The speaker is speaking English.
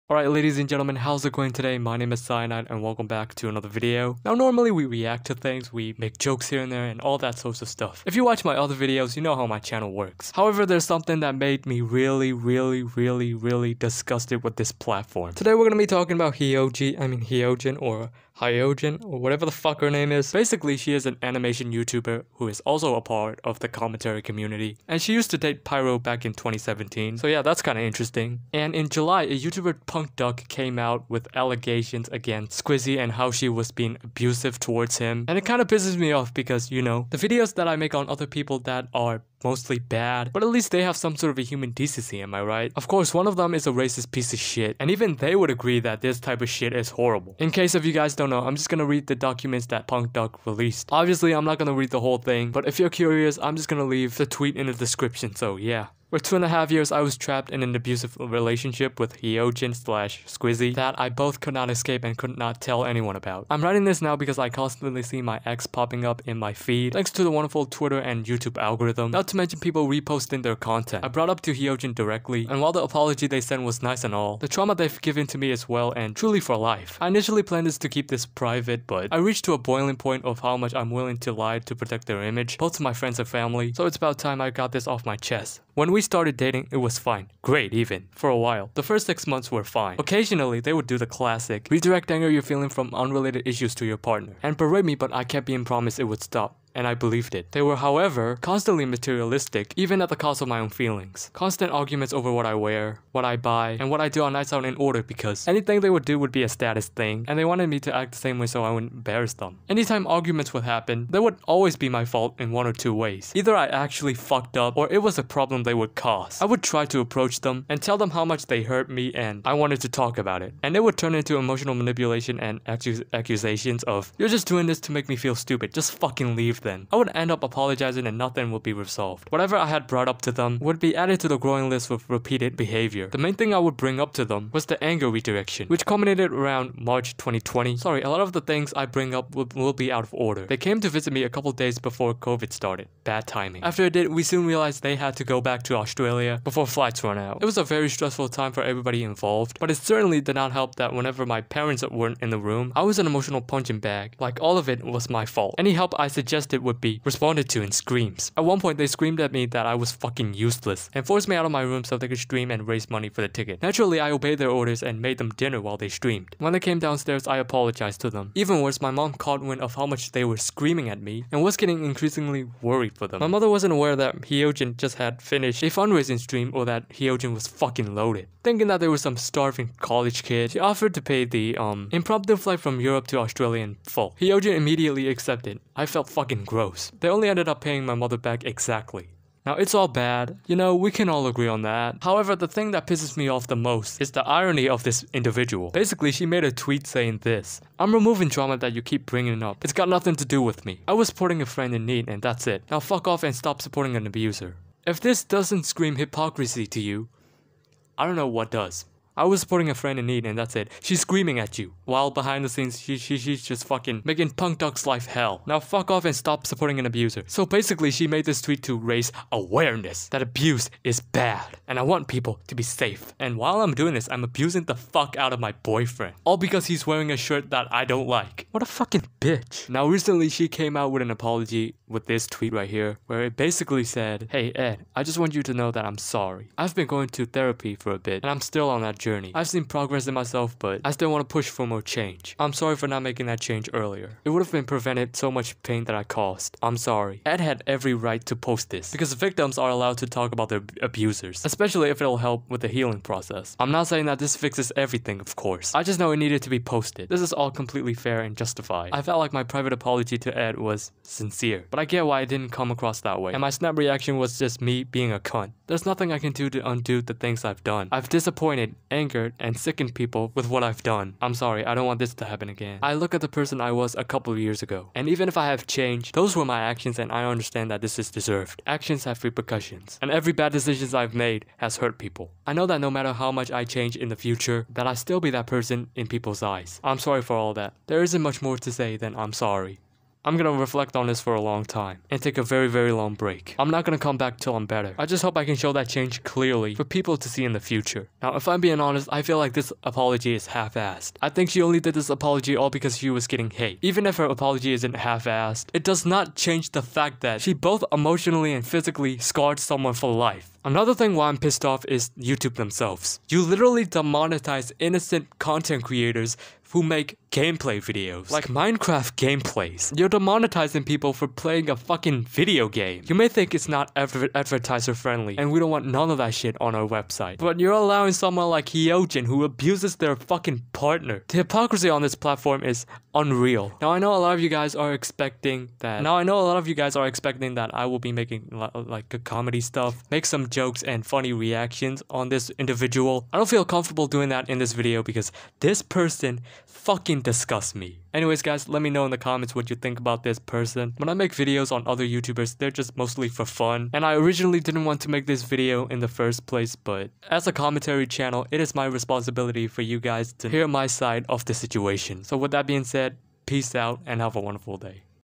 Alright ladies and gentlemen, how's it going today? My name is Cyanide and welcome back to another video. Now normally we react to things, we make jokes here and there and all that sorts of stuff. If you watch my other videos, you know how my channel works. However, there's something that made me really disgusted with this platform. Today we're gonna be talking about Hyojin or Hyojin or whatever the fuck her name is. Basically, she is an animation YouTuber who is also a part of the commentary community. And she used to date Pyro back in 2017. So yeah, that's kind of interesting. And in July, a YouTuber Punk Duck came out with allegations against Squizzy and how she was being abusive towards him. And it kind of pisses me off because, you know, the videos that I make on other people that are mostly bad, but at least they have some sort of a human decency, am I right? Of course, one of them is a racist piece of shit, and even they would agree that this type of shit is horrible. In case if you guys don't know, I'm just gonna read the documents that Punk Duck released. Obviously, I'm not gonna read the whole thing, but if you're curious, I'm just gonna leave the tweet in the description, so yeah. For 2.5 years, I was trapped in an abusive relationship with Hyojin/Squizzy that I both could not escape and could not tell anyone about. I'm writing this now because I constantly see my ex popping up in my feed, thanks to the wonderful Twitter and YouTube algorithm, not to mention people reposting their content. I brought up to Hyojin directly, and while the apology they sent was nice and all, the trauma they've given to me as well and truly for life. I initially planned this to keep this private, but I reached to a boiling point of how much I'm willing to lie to protect their image, both to my friends and family, so it's about time I got this off my chest. When we started dating, it was fine. Great, even. For a while. The first 6 months were fine. Occasionally, they would do the classic, redirect anger you're feeling from unrelated issues to your partner, and berate me, but I kept being promised it would stop. And I believed it. They were, however, constantly materialistic, even at the cost of my own feelings. Constant arguments over what I wear, what I buy, and what I do on nights out in order because anything they would do would be a status thing, and they wanted me to act the same way so I wouldn't embarrass them. Anytime arguments would happen, they would always be my fault in one or two ways. Either I actually fucked up, or it was a problem they would cause. I would try to approach them and tell them how much they hurt me and I wanted to talk about it. And it would turn into emotional manipulation and accusations of, "You're just doing this to make me feel stupid, just fucking leave then." I would end up apologizing and nothing would be resolved. Whatever I had brought up to them would be added to the growing list with repeated behavior. The main thing I would bring up to them was the anger redirection, which culminated around March 2020. Sorry, a lot of the things I bring up will be out of order. They came to visit me a couple days before COVID started. Bad timing. After it did, we soon realized they had to go back to Australia before flights run out. It was a very stressful time for everybody involved, but it certainly did not help that whenever my parents weren't in the room, I was an emotional punching bag. Like all of it was my fault. Any help I suggested would be responded to in screams. At one point, they screamed at me that I was fucking useless and forced me out of my room so they could stream and raise money for the ticket. Naturally, I obeyed their orders and made them dinner while they streamed. When they came downstairs, I apologized to them. Even worse, my mom caught wind of how much they were screaming at me and was getting increasingly worried for them. My mother wasn't aware that Hyojin just had finished a fundraising stream or that Hyojin was fucking loaded. Thinking that there was some starving college kid, she offered to pay the impromptu flight from Europe to Australia in full. Hyojin immediately accepted. I felt fucking gross. They only ended up paying my mother back exactly. Now, it's all bad. You know, we can all agree on that. However, the thing that pisses me off the most is the irony of this individual. Basically, she made a tweet saying this: "I'm removing drama that you keep bringing up. It's got nothing to do with me. I was supporting a friend in need and that's it. Now fuck off and stop supporting an abuser." If this doesn't scream hypocrisy to you, I don't know what does. I was supporting a friend in need and that's it. She's screaming at you, while behind the scenes she's just fucking making Punk Duck's life hell. Now fuck off and stop supporting an abuser. So basically, she made this tweet to raise awareness that abuse is bad and I want people to be safe. And while I'm doing this, I'm abusing the fuck out of my boyfriend, all because he's wearing a shirt that I don't like. What a fucking bitch. Now recently, she came out with an apology with this tweet right here, where it basically said, "Hey Ed, I just want you to know that I'm sorry. I've been going to therapy for a bit and I'm still on that journey. I've seen progress in myself, but I still want to push for more change. I'm sorry for not making that change earlier. It would have been prevented so much pain that I caused. I'm sorry." Ed had every right to post this because victims are allowed to talk about their abusers, especially if it'll help with the healing process. I'm not saying that this fixes everything, of course. I just know it needed to be posted. This is all completely fair and justified. I felt like my private apology to Ed was sincere, but I get why it didn't come across that way, and my snap reaction was just me being a cunt. There's nothing I can do to undo the things I've done. I've disappointed, angered, and sickened people with what I've done. I'm sorry, I don't want this to happen again. I look at the person I was a couple of years ago, and even if I have changed, those were my actions and I understand that this is deserved. Actions have repercussions, and every bad decision I've made has hurt people. I know that no matter how much I change in the future, that I still be that person in people's eyes. I'm sorry for all that. There isn't much more to say than I'm sorry. I'm gonna reflect on this for a long time and take a very, very long break. I'm not gonna come back till I'm better. I just hope I can show that change clearly for people to see in the future. Now, if I'm being honest, I feel like this apology is half-assed. I think she only did this apology all because she was getting hate. Even if her apology isn't half-assed, it does not change the fact that she both emotionally and physically scarred someone for life. Another thing why I'm pissed off is YouTube themselves. You literally demonetize innocent content creators who make gameplay videos, like Minecraft gameplays. You're demonetizing people for playing a fucking video game. You may think it's not advertiser friendly, and we don't want none of that shit on our website, but you're allowing someone like Hyojin who abuses their fucking partner. The hypocrisy on this platform is unreal. Now I know a lot of you guys are expecting that. I will be making like good comedy stuff, make some jokes and funny reactions on this individual. I don't feel comfortable doing that in this video because this person fucking disgusts me. Anyways guys, let me know in the comments what you think about this person. When I make videos on other YouTubers, they're just mostly for fun. And I originally didn't want to make this video in the first place, but as a commentary channel, it is my responsibility for you guys to hear my side of the situation. So with that being said, peace out and have a wonderful day.